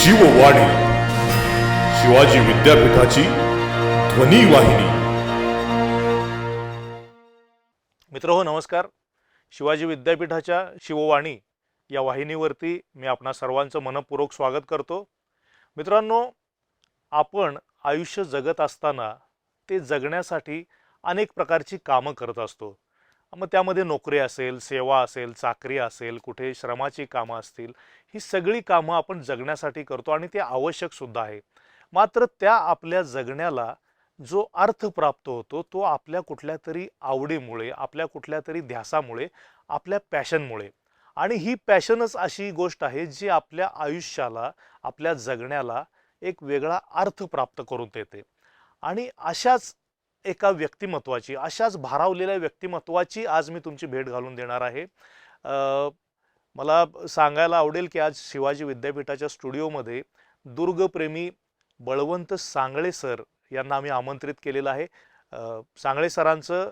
शिववाणी शिवाजी विद्यापीठाची ध्वनी वाहिनी। मित्रहो नमस्कार। शिवाजी विद्यापीठाच्या शिववाणी या वाहिनीवरती मी आपणा सर्वांचं मनपूर्वक स्वागत करतो। मित्रांनो, आपण आयुष्य जगत असताना ते जगण्यासाठी अनेक प्रकारची कामं करत असतो। मग त्यामध्ये नोकरी असेल, सेवा असेल, चाकरी असेल, कुठे श्रमाची कामं असतील, ही सगळी कामं आपण जगण्यासाठी करतो आणि ते आवश्यक सुद्धा आहे। मात्र त्या आपल्या जगण्याला जो अर्थ प्राप्त होतो तो आपल्या कुठल्यातरी आवडीमुळे, आपल्या कुठल्यातरी ध्यासामुळे, आपल्या पॅशनमुळे। आणि ही पॅशनच अशी गोष्ट आहे जी आपल्या आयुष्याला, आपल्या जगण्याला एक वेगळा अर्थ प्राप्त करून देते। आणि अशाच एका व्यक्तिमत्वाची, अशाच भारावलेल्या व्यक्तिमत्वाची आज मी तुमची भेट घालून देणार आहे। मला सांगायला आवडेल की आज शिवाजी विद्यापीठाच्या स्टुडिओमध्ये दुर्गप्रेमी बळवंत सांगळे सर यांना आम्ही आमंत्रित केलेलं आहे। सांगळे सरांचं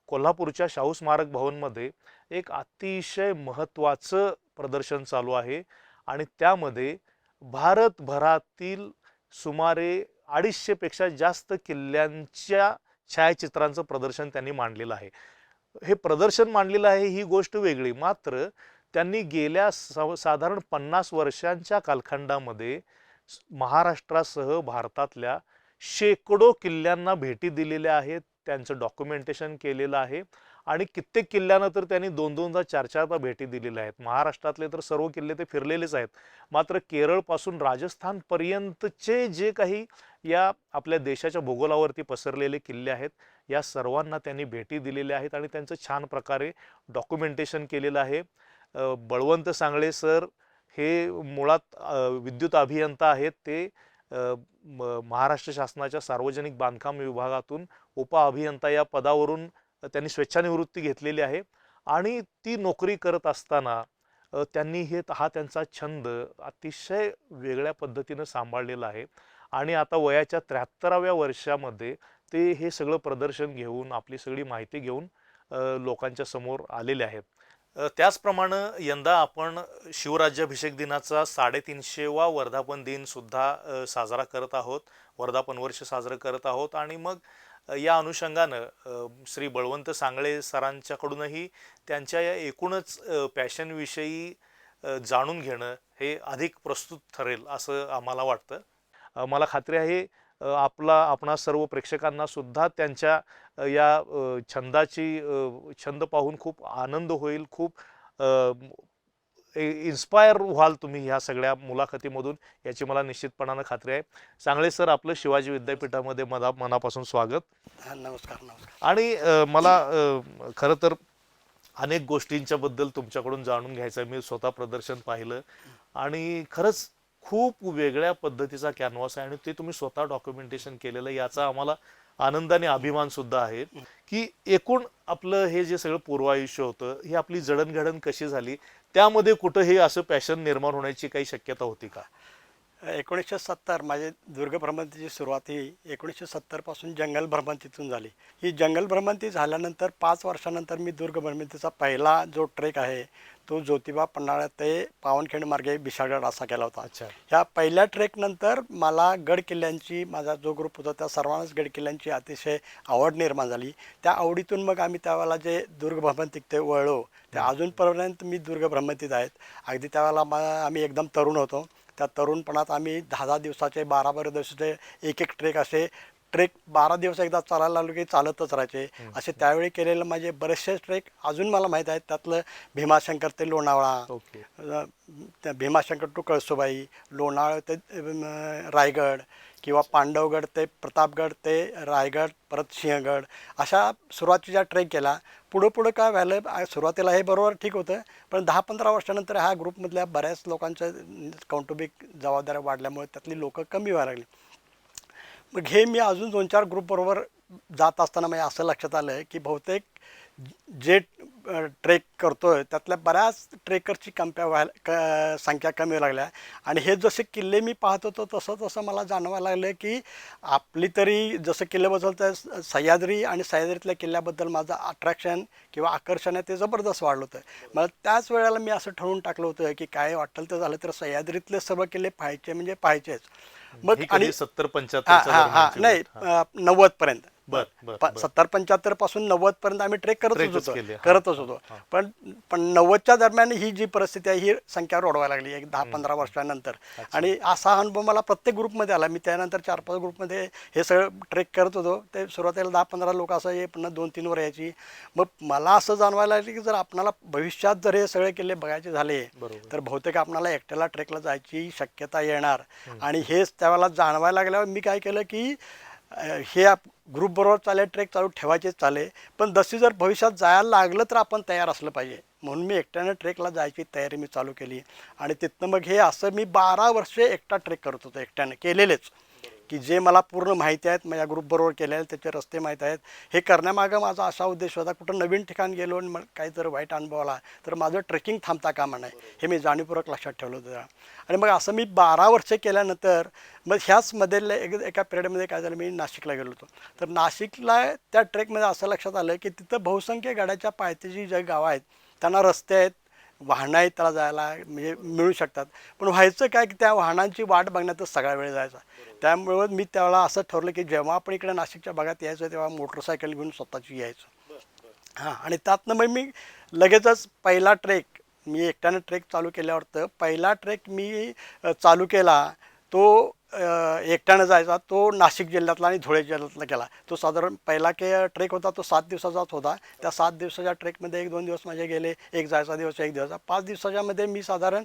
कोल्हापूरच्या शाहू स्मारक भवनमध्ये एक अतिशय महत्त्वाचं प्रदर्शन चालू आहे आणि त्यामध्ये भारतभरातील सुमारे 250 पेक्षा जास्त किल्ल्यांच्या छायाचित्रांचं प्रदर्शन त्यांनी मांडलेलं आहे। हे प्रदर्शन मांडलेलं आहे ही गोष्ट वेगळी, मात्र त्यांनी गेल्या साधारण 50 वर्षांच्या कालखंडामध्ये महाराष्ट्रासह भारतातल्या शेकडो किल्ल्यांना भेटी दिलेल्या आहेत, त्यांचं डॉक्युमेंटेशन केलेलं आहे आणि कित्येक किल्ल्यांना तर त्यांनी 2-2दा 4-4दा भेटी दिलेल्या आहेत। महाराष्ट्रातले तर सर्व किल्ले ते फिरलेलेच आहेत, मात्र केरळपासून राजस्थानपर्यंतचे जे काही या आपल्या देशाच्या भूगोलावरती पसरलेले किल्ले आहेत, या सर्वांना त्यांनी भेटी दिलेल्या आहेत आणि त्यांचं छान प्रकारे डॉक्युमेंटेशन केलेलं आहे। बळवंत सांगळे सर हे मुळात विद्युत अभियंता आहेत। ते महाराष्ट्र शासनाच्या सार्वजनिक बांधकाम विभागातून उपअभियंता या पदावरून त्यांनी स्वेच्छानिवृत्ती घेतलेली आहे आणि ती नोकरी करत असताना त्यांनी हा त्यांचा छंद अतिशय वेगळ्या पद्धतीने सांभाळलेला आहे आणि आता वयाच्या 73व्या वर्षामध्ये ते हे सगळं प्रदर्शन घेऊन, आपली सगळी माहिती घेऊन लोकांच्या समोर आलेले आहेत। त्याचप्रमाणे यंदा आपण शिवराज्याभिषेक दिनाचा 350वा वर्धापन दिन सुद्धा साजरा करत आहोत, वर्धापन वर्ष साजरं करत आहोत आणि मग या अनुषंगानं श्री बळवंत सांगळे सरांच्याकडूनही त्यांच्या या एकूणच पॅशनविषयी जाणून घेणं हे अधिक प्रस्तुत ठरेल असं आम्हाला वाटतं। मला खात्री आहे आपणा सर्व प्रेक्षकांना सुद्धा त्यांच्या या छंद पाहून खूप आनंद होईल, खूप इन्स्पायर व्हाल तुम्ही ह्या सगळ्या मुलाखतीमधून, याची मला निश्चितपणाने खात्री आहे। सांगळे सर, आपलं शिवाजी विद्यापीठामध्ये मनापासून स्वागत। नमस्कार। नमस्कार। आणि मला खरं तर अनेक गोष्टींच्या बद्दल तुमच्याकडून जाणून घ्यायचं आहे। मी स्वतः प्रदर्शन पाहिलं आणि खरंच खूप वेगळ्या पद्धतीचा कॅनव्हास आहे आणि ते तुम्ही स्वतः डॉक्युमेंटेशन केलेलं, याचा आम्हाला आनंद आणि अभिमान सुद्धा आहे की एकूण आपलं हे जे सगळं पूर्वायुष्य होतं, ही आपली जडणघडण कशी झाली, त्यामध्ये कुठं हे असं पॅशन निर्माण होण्याची काही शक्यता होती का? 1970 माझे दुर्ग भ्रमंतीची सुरुवात ही 1970 पासून जंगल भ्रमंतीतून झाली। ही जंगल भ्रमंती झाल्यानंतर 5 वर्षानंतर मी दुर्ग भ्रमंतीचा पहिला जो ट्रेक आहे तो ज्योतिबा पन्हाळा ते पावनखिंड मार्गे विशाळगड असा केला होता। अच्छा। ह्या पहिल्या ट्रेकनंतर मला गड किल्ल्यांची, माझा जो ग्रुप होता त्या सर्वांनाच गड किल्ल्यांची अतिशय आवड निर्माण झाली। त्या आवडीतून मग आम्ही त्यावेळेला जे दुर्ग भ्रमंतीत ते वळलो, ते अजूनपर्यंत मी दुर्ग भ्रमंतीत आहेत। अगदी त्यावेळेला आम्ही एकदम तरुण होतो, त्या तरुणपणात आम्ही 10-10 दिवसाचे, 12-12 दिवसाचे एक ट्रेक असे 12 दिवस एकदा चालायला लागलो की चालतच राहायचे असे त्यावेळी केलेलं माझे बरेचसे ट्रेक अजून मला माहीत आहेत। त्यातलं भीमाशंकर ते लोणावळा, त्या भीमाशंकर टू कळसुबाई, लोणावळा ते रायगड किंवा पांडवगड ते प्रतापगड ते रायगड, परत सिंहगड, अशा सुरुवातीच्या ट्रेक केला। पुढं काय व्हायलं, सुरुवातीला हे बरोबर ठीक होतं, पण 10-15 वर्षानंतर ह्या ग्रुपमधल्या बऱ्याच लोकांच्या कौटुंबिक जबाबदाऱ्या वाढल्यामुळे त्यातली लोकं कमी व्हायला लागली। मग हे मी अजून 2-4 ग्रुपबरोबर जात असताना म्हणजे असं लक्षात आलं की बहुतेक जे ट्रेक करतोय त्यातल्या बऱ्याच ट्रेकरची संख्या कमी लागल्या आणि हे जसे किल्ले मी पाहत होतो तसं तसं मला जाणवायला लागलं की आपली तरी जसं किल्ल्याबद्दल तर सह्याद्री आणि सह्याद्रीतल्या किल्ल्याबद्दल माझं अट्रॅक्शन किंवा आकर्षण आहे ते जबरदस्त वाढलं होतं. मला त्याच वेळेला मी असं ठरवून टाकलं होतं की काय वाटेल तर झालं तर सह्याद्रीतले सर्व किल्ले पाहायचे म्हणजे पाहायचेच. मग ही आणि कधी 70-75 हां हां हां नाही 90पर्यंत बर बर 70-75 पासून 90पर्यंत आम्ही ट्रेक ट्रेकच केले. करतच होतो. पण पण 90च्या दरम्यान ही जी परिस्थिती आहे ही संख्या रोडवायला लागली एक 10-15 वर्षानंतर. आणि असा अनुभव मला प्रत्येक ग्रुपमध्ये आला. मी त्यानंतर 4-5 ग्रुपमध्ये हे सगळं ट्रेक करत होतो. ते सुरुवातीला 10-15 लोक असं हे पुन्हा 2-3 वर यायची. मग मला असं जाणवायला लागलं की जर आपणाला भविष्यात जर हे सगळे किल्ले बघायचे झाले तर बहुतेक आपणाला एकट्याला ट्रेकला जायची शक्यता येणार. आणि हेच त्यावेळेला जाणवायला लागल्यावर मी काय केलं की हे ग्रुपबरोबर चालेल ट्रेक चालू ठेवायचेच चाले पण जशी जर भविष्यात जायला लागलं तर आपण तयार असलं पाहिजे म्हणून मी एकट्यानं ट्रेकला जायची तयारी मी चालू केली. आणि तिथनं मग हे असं मी 12 वर्षे एकटा ट्रेक करत होतो एकट्यानं केलेलेच की जे मला पूर्ण माहिती आहेत माझ्या ग्रुपबरोबर केलेले त्याचे रस्ते माहीत आहेत. हे करण्यामागं माझा असा उद्देश होता कुठं नवीन ठिकाण गेलो आणि मला काही जर वाईट अनुभव आला तर माझं ट्रेकिंग थांबता कामा नये हे मी जाणीवपूर्वक लक्षात ठेवलं होतं. आणि मग असं मी 12 वर्षे केल्यानंतर मग ह्याचमध्ये एका पिरियडमध्ये काय झालं मी नाशिकला गेलो होतो. तर नाशिकला त्या ट्रेकमध्ये असं लक्षात आलं की तिथं बहुसंख्य गाड्याच्या पायथ्याची जे गावं आहेत त्यांना रस्ते आहेत वाहनं आहेत त्याला जायला म्हणजे मिळू शकतात. पण व्हायचं काय की त्या वाहनांची वाट बघण्यातच सगळा वेळ जायचा. त्यामुळं मी त्यावेळेला असं ठरवलं की जेव्हा आपण इकडे नाशिकच्या भागात यायचं तेव्हा मोटरसायकल घेऊन स्वतःची यायचं. हां आणि त्यातनं मग मी लगेचच पहिला ट्रेक मी एकट्यानं ट्रेक चालू केल्यावर तर पहिला ट्रेक मी चालू केला तो एकट्यानं जायचा तो नाशिक जिल्ह्यातला आणि धुळे जिल्ह्यातला केला. तो साधारण पहिला ट्रेक होता तो 7 दिवसाचाच होता. त्या 7 दिवसाच्या ट्रेकमध्ये 1-2 दिवस माझे गेले. एक जायचा दिवस 1 दिवस 5 दिवसाच्यामध्ये मी साधारण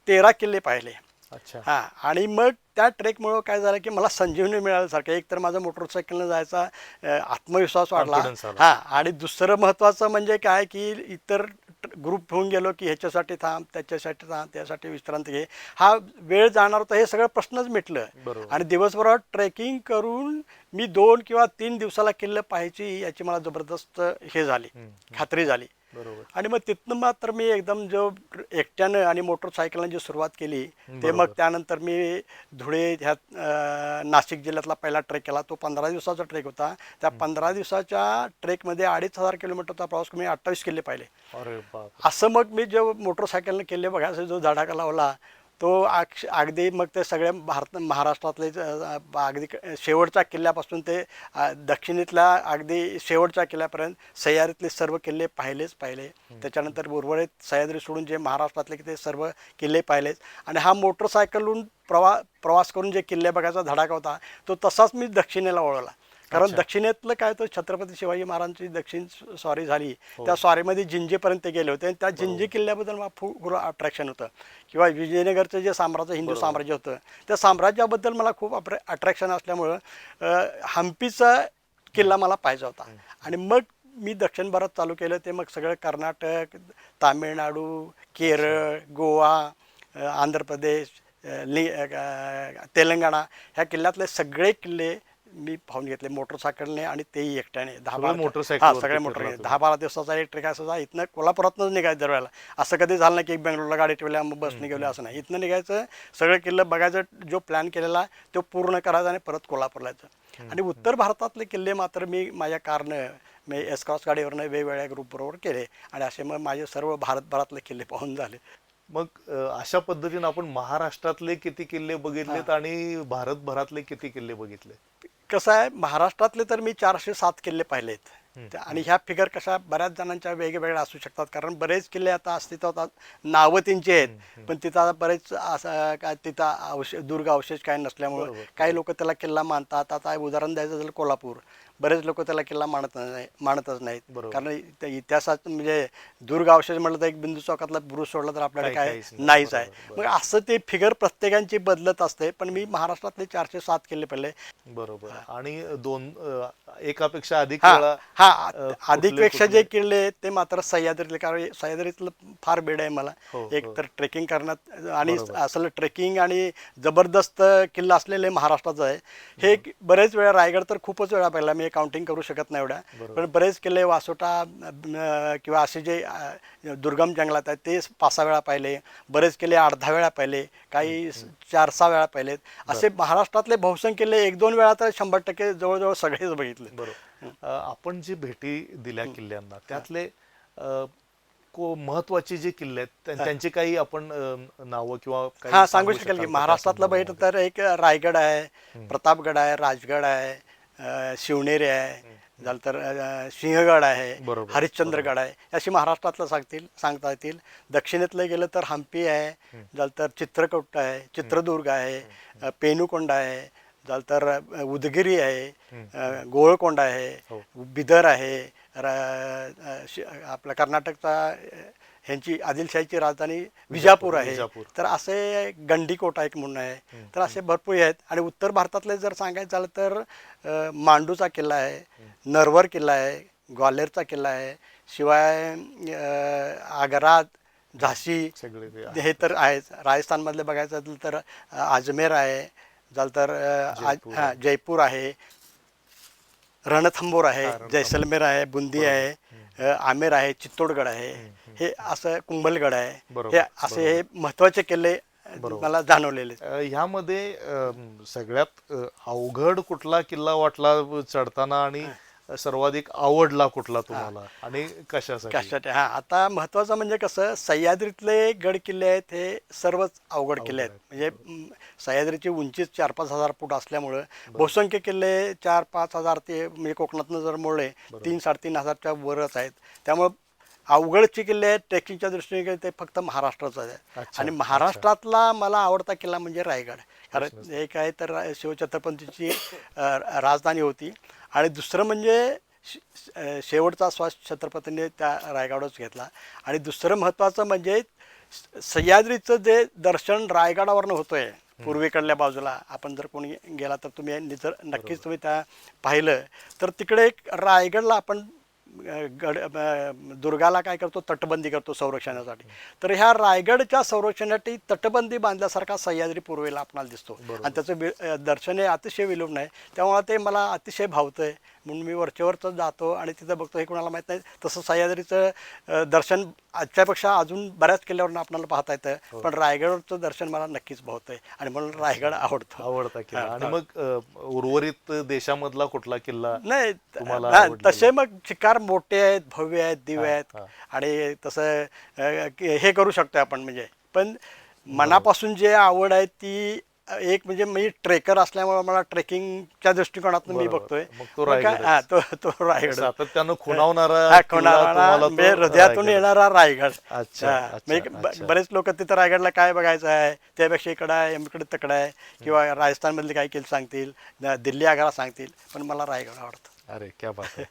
13 किल्ले पाहिले. अच्छा. हां आणि मग त्या ट्रेकमुळं काय झालं की मला संजीवनी मिळाल्यासारखं एक तर माझा मोटरसायकलनं जायचा आत्मविश्वास वाढला. Confidence आला. हां आणि दुसरं महत्त्वाचं म्हणजे काय की इतर ग्रुप होऊन गेलो की ह्याच्यासाठी थांब त्याच्यासाठी थांब त्यासाठी विश्रांती घे हा वेळ जाणार होता हे सगळं प्रश्नच मिटलं. बरोबर. आणि दिवसभरात ट्रेकिंग करून मी 2 किंवा 3 दिवसाला किल्ले पाहायची याची मला जबरदस्त हे झाली खात्री झाली. बरोबर. आणि मग तिथनं मात्र मी एकदम जो एकट्यानं आणि मोटरसायकलनं जी सुरुवात केली ते मग त्यानंतर मी धुळे ह्या नाशिक जिल्ह्यातला पहिला ट्रेक केला. तो 15 दिवसाचा ट्रेक होता. त्या 15 दिवसाच्या ट्रेकमध्ये 2500 किलोमीटरचा प्रवास करून मी 28 किल्ले पाहिले. अरे बाप. असं मग मी जो मोटरसायकलने किल्ले बघायचा जो धडाका लावला तो अगदी मग ते सगळे महाराष्ट्रातले अगदी शेवटच्या किल्ल्यापासून ते दक्षिणेतल्या अगदी शेवटच्या किल्ल्यापर्यंत सह्याद्रीतले सर्व किल्ले पाहिलेच पाहिले. त्याच्यानंतर उर्वरित सह्याद्री सोडून जे महाराष्ट्रातले ते सर्व किल्ले पाहिलेच. आणि हा मोटरसायकलहून प्रवास करून जे किल्ले बघायचा धडाका होता तो तसाच मी दक्षिणेला वळवला. कारण दक्षिणेतलं काय तो छत्रपती शिवाजी महाराजांची दक्षिण स्वारी झाली त्या स्वारीमध्ये जिंजीपर्यंत ते गेले होते आणि त्या जिंजी किल्ल्याबद्दल मला खूप अट्रॅक्शन होतं. किंवा विजयनगरचं जे साम्राज्य हिंदू साम्राज्य होतं त्या साम्राज्याबद्दल मला खूप अट्रॅक्शन असल्यामुळं हम्पीचा किल्ला मला पाहिजे होता. आणि मग मी दक्षिण भारत चालू केलं ते मग सगळं कर्नाटक तामिळनाडू केरळ गोवा आंध्र प्रदेश तेलंगणा ह्या किल्ल्यातले सगळे किल्ले मी पाहून घेतले मोटरसायकलने आणि तेही एकट्याने 10-12 मोटरसायकल हां सगळे मोटर 10-12 दिवसाचा एक ट्रेक असायचा. इथनं कोल्हापुरातनंच निघायचं दरवेळेला असं कधी झालं नाही की बेंगलोरला गाडी ठेवल्या मग बसने गेलो असं नाही. इथनं निघायचं सगळे किल्ले बघायचं जो प्लॅन केलेला तो पूर्ण करायचा आणि परत कोल्हापूरला यायचं. आणि उत्तर भारतातले किल्ले मात्र मी माझ्या कारनं मी एसक्रॉस गाडीवरनं वेगवेगळ्या ग्रुपबरोबर केले आणि असे मग माझे सर्व भारतभरातले किल्ले पाहून झाले. मग अशा पद्धतीने आपण महाराष्ट्रातले किती किल्ले बघितलेत आणि भारतभरातले किती किल्ले बघितले? कसं आहे महाराष्ट्रातले तर मी 407 किल्ले पाहिलेत. आणि ह्या फिगर कशा बऱ्याच जणांच्या वेगवेगळ्या असू शकतात कारण बरेच किल्ले आता अस्तित्वात नावं त्यांची आहेत पण तिथं आता बरेच असं काय तिथं दुर्ग अवशेष काय नसल्यामुळं काही लोक त्याला किल्ला मानतात. आता उदाहरण द्यायचं झालं कोल्हापूर बरेच लोक त्याला किल्ला मानतच नाहीत. बरोबर. कारण इतिहासात म्हणजे दुर्ग अवशेष म्हटलं तर एक बिंदू चौकातला बुरुज सोडला तर आपल्याकडे काय काहीच नाही. नाहीच आहे. बरोबर, मग असं ते फिगर प्रत्येकांची बदलत असते. पण मी महाराष्ट्रातले 407 किल्ले पडले. बरोबर. आणि एकापेक्षा अधिक हा वेळा हा कुठले- अधिकपेक्षा जे कुठले- किल्ले आहेत ते मात्र सह्याद्रीतले. कारण सह्याद्रीतलं फार बेड आहे मला. हो, एक हो. तर ट्रेकिंग करण्यात आणि बरोबर. असलं ट्रेकिंग आणि जबरदस्त किल्ला असलेले महाराष्ट्राचं आहे हे. बरेच वेळा रायगड तर खूपच वेळा पाहिला मी, काउंटिंग करू शकत नाही एवढ्या. बरोबर. पण बरेच किल्ले वासोटा किंवा असे जे दुर्गम जंगलात आहेत ते 5-6 वेळा पाहिले. बरेच किल्ले 8-10 वेळा पाहिले, काही 4-6 वेळा पाहिलेत. असे महाराष्ट्रातले बहुसंख्य किल्ले 1-2 वेळा तर 100% जवळजवळ सगळेच बघितले. बरोबर. आपण जी भेटी दिल्या किल्ल्यांना त्यातले महत्वाचे जे किल्ले आहेत त्यांची काही आपण नावं किंवा काही हा सांगू शकेल शकाल की का महाराष्ट्रातलं त्या बघितलं तर एक रायगड आहे, प्रतापगड आहे, राजगड आहे, शिवनेरी आहे, झालं तर सिंहगड आहे, बरोबर. हरिश्चंद्रगड आहे. अशी महाराष्ट्रातलं सांगता येतील. दक्षिणेतलं गेलं तर हम्पी आहे, झालं तर चित्रकूट आहे, चित्रदुर्ग आहे, पेनुकोंडा आहे, झालं तर उदगिरी आहे, गोळकोंडा आहे, बिदर आहे, आपल्या कर्नाटकचा ह्यांची आदिलशाहीची राजधानी विजापूर आहे. तर असे गंडीकोटा एक म्हणून आहे. तर असे भरपूर आहेत. आणि उत्तर भारतातले जर सांगायचं झालं तर मांडूचा किल्ला आहे, नरवर किल्ला आहे, ग्वाल्हेरचा किल्ला आहे, शिवाय आग्रा, झाशी हे तर आहेच. राजस्थानमधले बघायचं झालं तर अजमेर आहे, झालं तर जयपूर आहे, रणथंबोर आहे, जैसलमेर आहे, बुंदी आहे, आमेर आहे, चित्तोडगड आहे, हे असं कुंभलगड आहे. हे असे हे महत्वाचे किल्ले मला जाणवलेले. ह्यामध्ये सगळ्यात अवघड कुठला किल्ला वाटला चढताना आणि सर्वाधिक आवडला कुठला तुम्हाला आणि कशासाठी? हा आता महत्वाचं म्हणजे कसं, सह्याद्रीतले गड किल्ले आहेत हे सर्वच अवघड किल्ले आहेत. म्हणजे सह्याद्रीची उंचीच 4-5 हजार फूट असल्यामुळं बहुसंख्य किल्ले 4-5 हजार ते म्हणजे कोकणातनं जर मोडले 3-3.5 हजारच्या वरच आहेत. त्यामुळं अवघडचे किल्ले आहेत ट्रेकिंगच्या दृष्टीने ते फक्त महाराष्ट्राचं आहे. आणि महाराष्ट्रातला मला आवडता किल्ला म्हणजे रायगड. कारण एक आहे तर शिवछत्रपतींची राजधानी होती आणि दुसरं म्हणजे शेवटचा श्वास छत्रपतींनी त्या रायगडच घेतला. आणि दुसरं महत्त्वाचं म्हणजे सह्याद्रीचं जे दर्शन रायगडावरनं होतोय पूर्वेकडल्या बाजूला. आपण जर कोणी गेला तर तुम्ही नक्कीच तुम्ही त्या पाहिलं तर तिकडे एक रायगडला आपण दुर्गाला काय करतो, तटबंदी करतो संरक्षणासाठी. तर ह्या रायगडच्या संरक्षणासाठी तटबंदी बांधल्यासारखा सह्याद्री पूर्वेला आपल्याला दिसतो. आणि त्याचं दर्शन हे अतिशय विलोभन आहे. त्यामुळे ते मला अतिशय भावतंय. म्हणून मी वरचेवरच जातो आणि तिथं बघतो. हे कोणाला माहीत नाही तसं सह्याद्रीचं दर्शन आजच्यापेक्षा अजून बऱ्याच किल्ल्यावरून आपल्याला पाहता येतं. पण रायगडचं दर्शन मला नक्कीच भावतंय आणि म्हणून रायगड आवडता किल्ला. आणि मग उर्वरित देशामधला कुठला किल्ला नाही तुम्हाला तसे मग शिकार मोठे आहेत, भव्य आहेत, दिव्य आहेत. आणि तसं हे करू शकतो आपण. म्हणजे पण मनापासून जे आवड आहे ती एक म्हणजे मी ट्रेकर असल्यामुळे मला ट्रेकिंगच्या दृष्टिकोनातून मी बघतोय. तो रायगड सातत्यानं खुणावणारा म्हणजे हृदयातून येणारा रायगड. बरेच लोक तिथं रायगडला काय बघायचं आहे त्यापेक्षा इकडं आहे, इकडे तिकडं आहे, किंवा राजस्थानमधले काही किल्ले सांगतील, दिल्ली आग्रा सांगतील, पण मला रायगड आवडतं. अरे क्या बात आहे.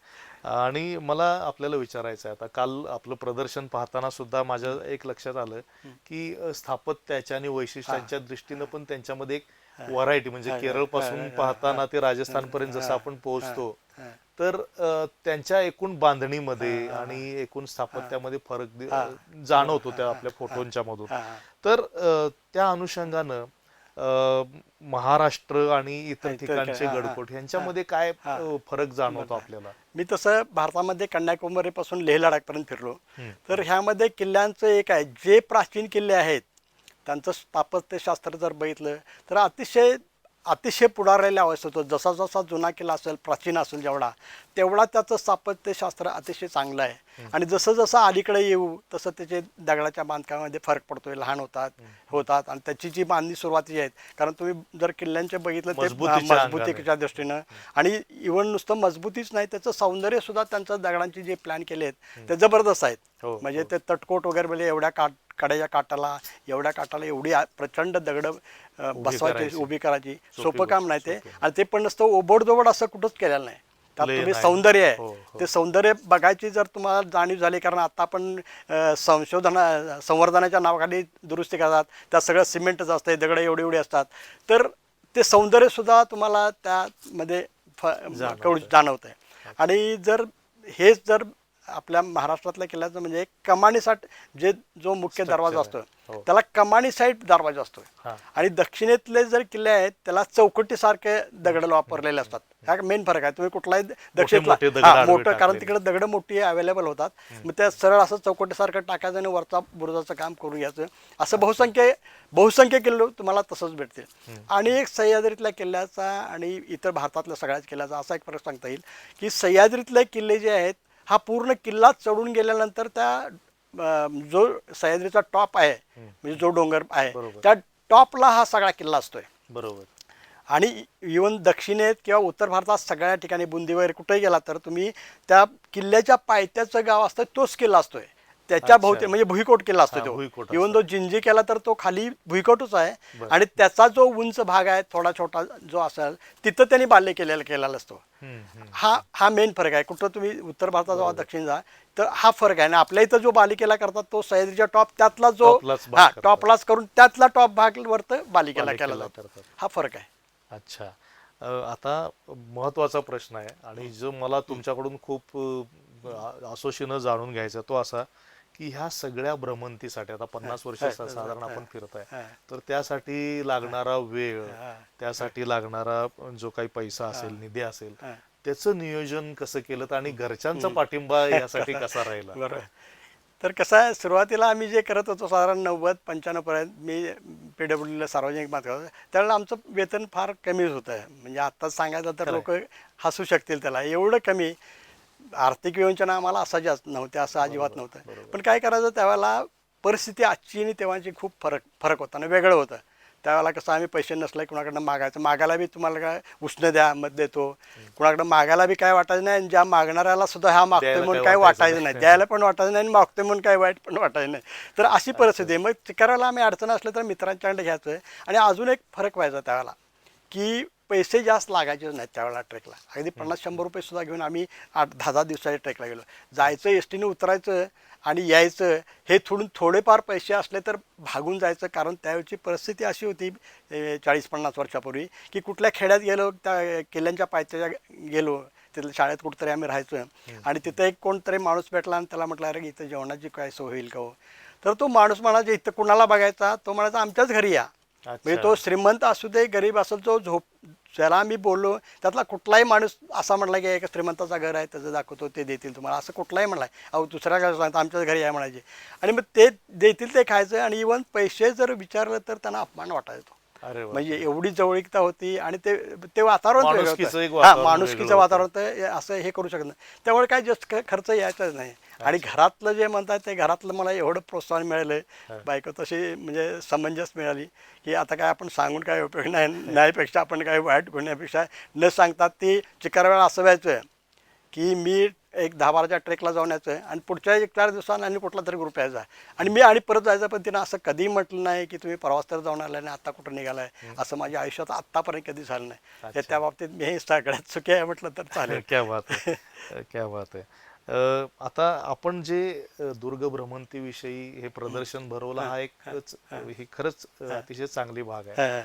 आणि मला आपल्याला विचारायचं आहे, आता काल आपलं प्रदर्शन पाहताना सुद्धा माझ्या एक लक्षात आलं की स्थापत्याच्या आणि वैशिष्ट्यांच्या दृष्टीनं पण त्यांच्यामध्ये एक व्हरायटी, म्हणजे केरळ पासून पाहताना ते राजस्थान पर्यंत जसं आपण पोहोचतो तर त्यांच्या एकूण बांधणीमध्ये आणि एकूण स्थापत्यामध्ये फरक जाणवतो त्या आपल्या फोटोंच्या मधून. तर त्या अनुषंगानं महाराष्ट्र आणि इतर ठिकाणचे गडकोट यांच्यामध्ये काय फरक जाणवतो आपल्याला? मी तसं भारतामध्ये कन्याकुमारी पासून लेह लडाख पर्यंत फिरलो. तर ह्यामध्ये किल्ल्यांचं एक आहे, जे प्राचीन किल्ले आहेत त्यांचं स्थापत्यशास्त्र जर बघितलं तर अतिशय पुढारलेल्या अवस्थेत होतं. जसा जसा जुना किल्ला असेल, प्राचीन असेल तेवढा त्याचं स्थापत्यशास्त्र अतिशय चांगलं आहे. आणि जसं जसं अलीकडे येऊ तसं त्याचे दगडाच्या बांधकामामध्ये फरक पडतोय, लहान होतात आणि त्याची जी बांधणी सुरुवातीची आहेत. कारण तुम्ही जर किल्ल्यांचे बघितलं ते मजबूतीच्या दृष्टीनं, आणि इव्हन नुसतं मजबूतीच नाही, त्याचं सौंदर्य सुद्धा त्यांचं दगडांचे जे प्लॅन केले आहेत ते जबरदस्त आहेत. म्हणजे ते तटकोट वगैरे म्हणजे एवढ्या कड्याच्या काठाला एवढी प्रचंड दगड बसवायची, उभी करायची, सोपं काम नाही ते. आणि ते पण नसतं ओबडधोबड असं कुठंच केलेलं नाही. त्यात Plain तुम्ही आहे. सौंदर्य हो, आहे हो. ते सौंदर्य बघायची जर तुम्हाला जाणीव झाली, कारण आता आपण संवर्धनाच्या नावाखाली दुरुस्ती करतात, त्यात सगळं सिमेंटच असतं, दगड एवढी एवढी असतात, तर ते सौंदर्यसुद्धा तुम्हाला त्यामध्ये जाणवतंय. जाणवतं आहे. आणि जर हेच जर आपल्या महाराष्ट्रातल्या किल्ल्याचं म्हणजे कमानीसाठी जो मुख्य दरवाजा Structure असतो आहे. हो. त्याला कमानी साईड दरवाजा असतो, हा. आणि दक्षिणेतले जर किल्ले आहेत त्याला चौकटीसारखे दगड वापरलेले असतात. हा मेन फरक आहे. तुम्ही कुठलाही दक्षिणेतला मोठे दगड आडवे मोठं, कारण टाकलेले. तिकडे दगड मोठी अवेलेबल होतात, मग त्या सरळ असं चौकटीसारखं टाकायचं आणि वरचा बुरुजाचं काम करून घ्यायचं. असं बहुसंख्य किल्ले तुम्हाला तसंच भेटतील. आणि एक सह्याद्रीतल्या किल्ल्याचा आणि इतर भारतातल्या सगळ्याच किल्ल्याचा असा एक फरक सांगता येईल की सह्याद्रीतले किल्ले जे आहेत, हा पूर्ण किल्ला चढून गेल्यानंतर जो सह्याद्रीचा टॉप आहे, म्हणजे जो डोंगर आहे बरोबर. त्या टॉपला हा सगळा किल्ला असतोय. बरोबर. आणि इवन दक्षिणेत किंवा उत्तर भारतात सगळ्या ठिकाणी बुंदी वगैरे कुठेही गेला तर तुम्ही त्या किल्ल्याच्या पायथ्याचं गाव असतं तोच किल्ला असतोय. त्याच्या भोवती अच्छा. म्हणजे भुईकोट किल्ला असतो हा, तो. भुईकोट इवन असतो. तो जिंजी केला तर तो खाली भुईकोटच आहे. बरं. आणि त्याचा जो उंच भाग आहे थोडा छोटा जो असेल तिथं त्यांनी बाल्य केलेला असतो. हा मेन फरक आहे. कुठं तुम्ही उत्तर भारतात जावा दक्षिण जा तर हा फरक आहे. आणि आपल्या इथं जो बालिकेला करतात तो सह्याद्रीच्या टॉप त्यातला जो टॉपलाच भाग करतात. टॉपलाच करून त्यातला टॉप भाग वरत बालिकेला केला बालेकिल्ला जातो. करतात. हा फरक आहे. अच्छा. आता महत्वाचा प्रश्न आहे आणि जो मला तुमच्याकडून खूप असोशीनं जाणून घ्यायचा तो असा की ह्या सगळ्या भ्रमंतीसाठी आता 50 वर्ष साधारण आपण फिरत आहे, तर त्यासाठी लागणारा वेळ, त्यासाठी लागणारा जो काही पैसा असेल, निधी असेल, त्याचं नियोजन कसं केलं आणि घरच्यांचा पाठिंबा यासाठी कसा राहिला? बरोबर. तर कसं आहे, सुरुवातीला आम्ही जे करत होतो साधारण 90-95 पर्यंत मी PWDला सार्वजनिक बांधकाम होतं, त्यावेळेला आमचं वेतन फार कमीच होतं. म्हणजे आत्ताच सांगायचं तर लोक हसू शकतील त्याला, एवढं कमी. आर्थिक विवंचना आम्हाला असं जास्त नव्हते, असं अजिबात नव्हतं. पण काय करायचं त्यावेळेला परिस्थिती आजची आणि तेव्हाची खूप फरक होता आणि वेगळं होतं. त्यावेळेला कसं आम्ही पैसे नसले कुणाकडनं मागायचं, मागायला बी तुम्हाला काय उष्ण द्या मत देतो, कुणाकडं मागायला बी काय वाटायचं नाही, आणि ज्या मागणाऱ्याला सुद्धा हा मागतोय द्यायला म्हणून काय काय वाटायचं वाटायचं नाही, द्यायला पण वाटायचं नाही आणि मागतोय म्हणून काय वाईट पण वाटायचं नाही. तर अशी परिस्थिती आहे. मग करायला आम्ही अडचण असलं तर मित्रांच्याकडे घ्यायचं. आणि अजून एक फरक व्हायचा त्यावेळेला की पैसे जास्त लागायचेच नाहीत त्यावेळेला ट्रेकला. अगदी 50-100 रुपये सुद्धा घेऊन आम्ही 8-10 दिवसाच्या ट्रेकला गेलो. जायचं एस टीने उतरायचं आणि यायचं, हे थोडेफार पैसे असले तर भागून जायचं. कारण त्यावेळची परिस्थिती अशी होती 40-50 वर्षापूर्वी की कुठल्या खेड्यात गेलो, त्या किल्ल्यांच्या पायथ्याच्या गेलो, तिथल्या शाळेत कुठंतरी आम्ही राहायचो आणि तिथं एक कोणतरी माणूस भेटला आणि त्याला म्हटलं, अरे इथं जेवणाची काय सोय होईल का हो? तर तो माणूस म्हणायचा, इथं कुणाला बघायचा? तो म्हणायचा, आमच्याच घरी या. म्हणजे तो श्रीमंत असू दे गरीब असेल, तो ज्याला आम्ही बोललो त्यातला कुठलाही माणूस असा म्हणला की एक श्रीमंताचा घर आहे त्याचं दाखवतो, ते देतील तुम्हाला, असं कुठलाही म्हणलाय. अहो दुसऱ्या घरी सांगता आमच्याच घरी आहे म्हणायचे. आणि मग ते देतील ते खायचं. आणि इव्हन पैसे जर विचारलं तर त्यांना अपमान वाटायचा. म्हणजे एवढी जवळीकता होती आणि ते वातावरण वेगळं होतं. माणुसकीचं वातावरण होतं, असं हे करू शकत नाही. त्यामुळे काय जास्त खर्च यायचाच नाही. आणि घरातलं जे म्हणतात ते घरातलं मला एवढं प्रोत्साहन मिळालं, बायको तशी म्हणजे समंजस मिळाली की आता काय आपण सांगून काय उपयोग नाही, न्यायपेक्षा आपण काय वाईट गुन्ह्यापेक्षा न सांगतात. ती चिकार वेळा असं व्हायचं की मी एक 10-12च्या ट्रेकला जाऊन यायचं आणि पुढच्या 1-4 दिवसांनी आणि कुठला तरी ग्रुप यायचा आणि मी आणि परत जायचं. पण तिनं असं कधी म्हटलं नाही की तुम्ही प्रवास तर जाऊन आला नाही, आता कुठं निघालाय. असं माझ्या आयुष्यात आत्तापर्यंत कधी झालं नाही. त्या बाबतीत मी हे सगळ्यात चुकी आहे म्हटलं तर चालेल. क्या बात आहे, क्या बात आहे. आता आपण जे दुर्ग भ्रमंतीविषयी हे प्रदर्शन भरवलं, हा ही खरंच अतिशय चांगली भाग आहे.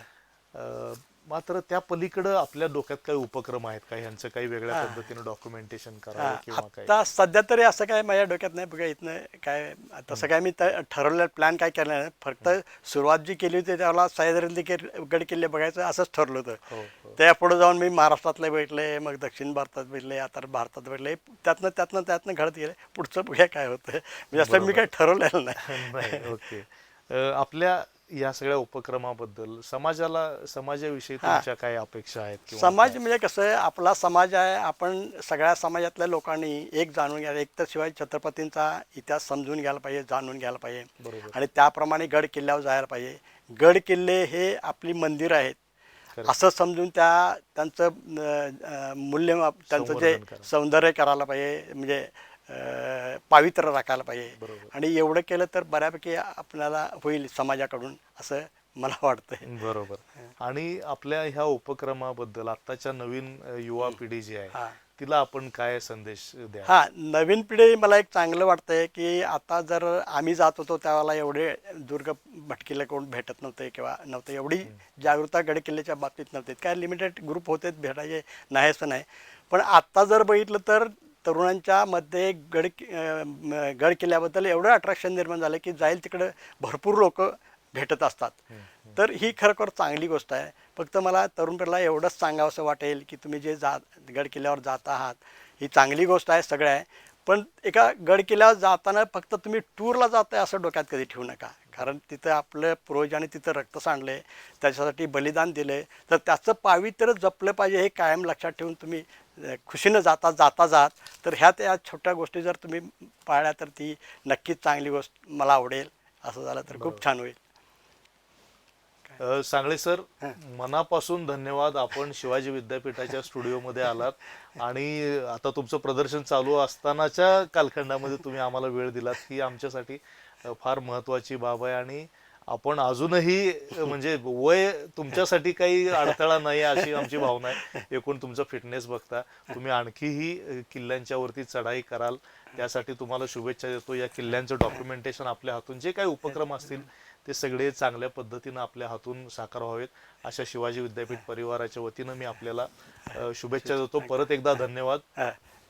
मात्र त्या पलीकडं आपल्या डोक्यात काही उपक्रम आहेत का, ह्यांचं काही वेगळ्या पद्धतीने डॉक्युमेंटेशन करावं किंवा काय? आता सध्या तरी असं काय माझ्या डोक्यात नाही बघा. इथनं काय तसं काय मी ठरवलं प्लॅन काय केलं नाही. फक्त सुरुवात जी केली होती त्याला सह्याद्रीतले गड किल्ले बघायचं असंच ठरलं होतं. त्या पुढे जाऊन मी महाराष्ट्रातले भेटले, मग दक्षिण भारतात भेटले, आता भारतात भेटले. त्यातनं घडत गेले. पुढचं बघूया काय होतं. म्हणजे असं मी काही ठरवलेलं नाही. ओके. आपल्या या सगळ्या उपक्रमाबद्दल समाजाविषयी तुमच्या काय अपेक्षा आहेत? समाज म्हणजे कसं आहे, आपला समाज आहे. आपण सगळ्या समाजातल्या लोकांनी एक जाणून घ्यायला, एक तर शिवाजी छत्रपतींचा इतिहास समजून घ्यायला पाहिजे, जाणून घ्यायला पाहिजे. आणि त्याप्रमाणे गड किल्ल्यावर जायला पाहिजे. गड किल्ले हे आपली मंदिर आहेत असं समजून त्यांचं मूल्य, त्यांचं जे सौंदर्य करायला पाहिजे, म्हणजे पावित्र्य राखायला पाहिजे. आणि एवढं केलं तर बऱ्यापैकी आपल्याला होईल समाजाकडून, असं मला वाटतंय. बरोबर. आणि आपल्या ह्या उपक्रमाबद्दल आत्ताच्या नवीन युवा पिढी जी आहे तिला आपण काय संदेश द्या? हा, नवीन पिढी मला एक चांगलं वाटतंय की आता जर आम्ही जात होतो त्यावेळेला एवढे दुर्ग भटकीला कोण भेटत नव्हते किंवा नव्हते, एवढी जागरूकता गड किल्ल्याच्या बाबतीत नव्हते. काय लिमिटेड ग्रुप होते, भेटायचे नाही असं नाही. पण आत्ता जर बघितलं तर तरुणांच्या मध्ये गड किल्ल्याबद्दल एवढं अट्रॅक्शन निर्माण झालं की जाईल तिकडं भरपूर लोक भेटत असतात. तर ही खरोखर चांगली गोष्ट आहे. फक्त मला तरुण पिढीला एवढंच सांगावंसं वाटेल की तुम्ही जे गड किल्ल्यावर जात आहात ही चांगली गोष्ट आहे, सगळं आहे. पण एका गड किल्ल्यावर जाताना फक्त तुम्ही टूरला जाताय असं डोक्यात कधी ठेवू नका. कारण तिथं आपलं पूर्वजांनी तिथं रक्त सांडले, त्याच्यासाठी बलिदान दिले, तर त्याचं पावित्र्य जपलं पाहिजे हे कायम लक्षात ठेवून तुम्ही खुशीनं जात तर या छोट्या गोष्टी जर तुम्ही पाळल्या तर ती नक्कीच चांगली गोष्ट मला आवडेल. असं झालं तर खूप छान होईल. सांगळे सर, मनापासून धन्यवाद. आपण शिवाजी विद्यापीठाच्या स्टुडिओमध्ये आलात आणि आता तुमचं प्रदर्शन चालू असतानाच्या कालखंडामध्ये तुम्ही आम्हाला वेळ दिलात ही आमच्यासाठी फार महत्त्वाची बाब आहे. आणि आपण अजूनही म्हणजे वय तुमच्यासाठी काही अडथळा नाही अशी आमची भावना आहे. एकूण तुमचा फिटनेस बघता तुम्ही आणखीही किल्ल्यांच्या वरती चढाई कराल, त्यासाठी तुम्हाला शुभेच्छा देतो. या किल्ल्यांचं डॉक्युमेंटेशन आपल्या हातून जे काही उपक्रम असतील ते सगळे चांगल्या पद्धतीनं आपल्या हातून साकार व्हावेत अशा शिवाजी विद्यापीठ परिवाराच्या वतीनं मी आपल्याला शुभेच्छा देतो. परत एकदा धन्यवाद.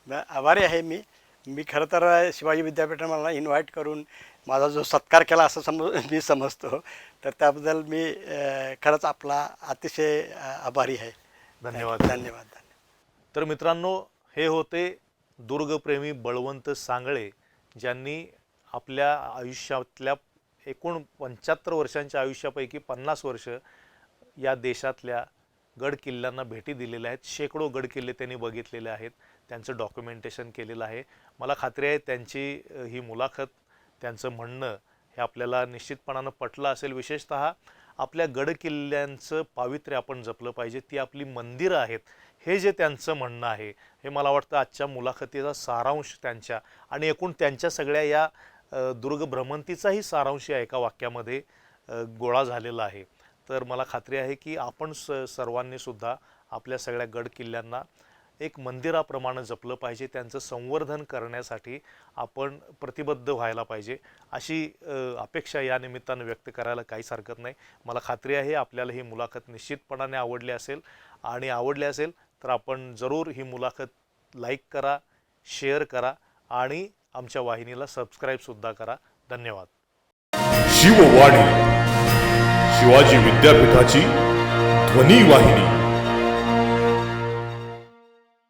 आभारी आहे मी खरं तर शिवाजी विद्यापीठाने मला इन्व्हाइट करून माझा जो सत्कार केला असं मी समजतो, तर त्याबद्दल मी खरंच आपला अतिशय आभारी आहे. धन्यवाद. धन्यवाद. तर मित्रांनो, हे होते दुर्गप्रेमी बळवंत सांगळे, ज्यांनी आपल्या आयुष्यातल्या एकूण 75 वर्षांच्या आयुष्यापैकी 50 वर्ष या देशातल्या गड किल्ल्यांना भेटी दिलेल्या आहेत. शेकडो गड किल्ले त्यांनी बघितलेले आहेत, त्यांचं डॉक्युमेंटेशन केलेलं आहे. मला खात्री आहे त्यांची ही मुलाखत, त्यांचं म्हणणं हे आपल्याला निश्चितपणानं पटलं असेल. विशेषतः आपल्या गड किल्ल्यांचं पावित्र्य आपण जपलं पाहिजे, ती आपली मंदिरं आहेत हे जे त्यांचं म्हणणं आहे, हे मला वाटतं आजच्या मुलाखतीचा सारांश त्यांच्या आणि एकूण त्यांच्या सगळ्या या दुर्ग भ्रमंतीचाही सारांश या एका वाक्यामध्ये गोळा झालेला आहे. तर मला खात्री आहे की आपण सर्वांनी सुद्धा आपल्या सगळ्या गड किल्ल्यांना एक मंदिराप्रमाणे जपलं पाहिजे, त्यांचं संवर्धन करण्यासाठी आपण प्रतिबद्ध व्हायला पाहिजे अशी अपेक्षा या निमित्तानं व्यक्त करायला काहीच हरकत नाही. मला खात्री आहे आपल्याला ही मुलाखत निश्चितपणाने आवडली असेल, आणि आवडली असेल तर आपण जरूर ही मुलाखत लाईक करा, शेअर करा आणि आमच्या वाहिनीला सबस्क्राईबसुद्धा करा. धन्यवाद. शिववाणी, शिवाजी विद्यापीठाची ध्वनी वाहिनी.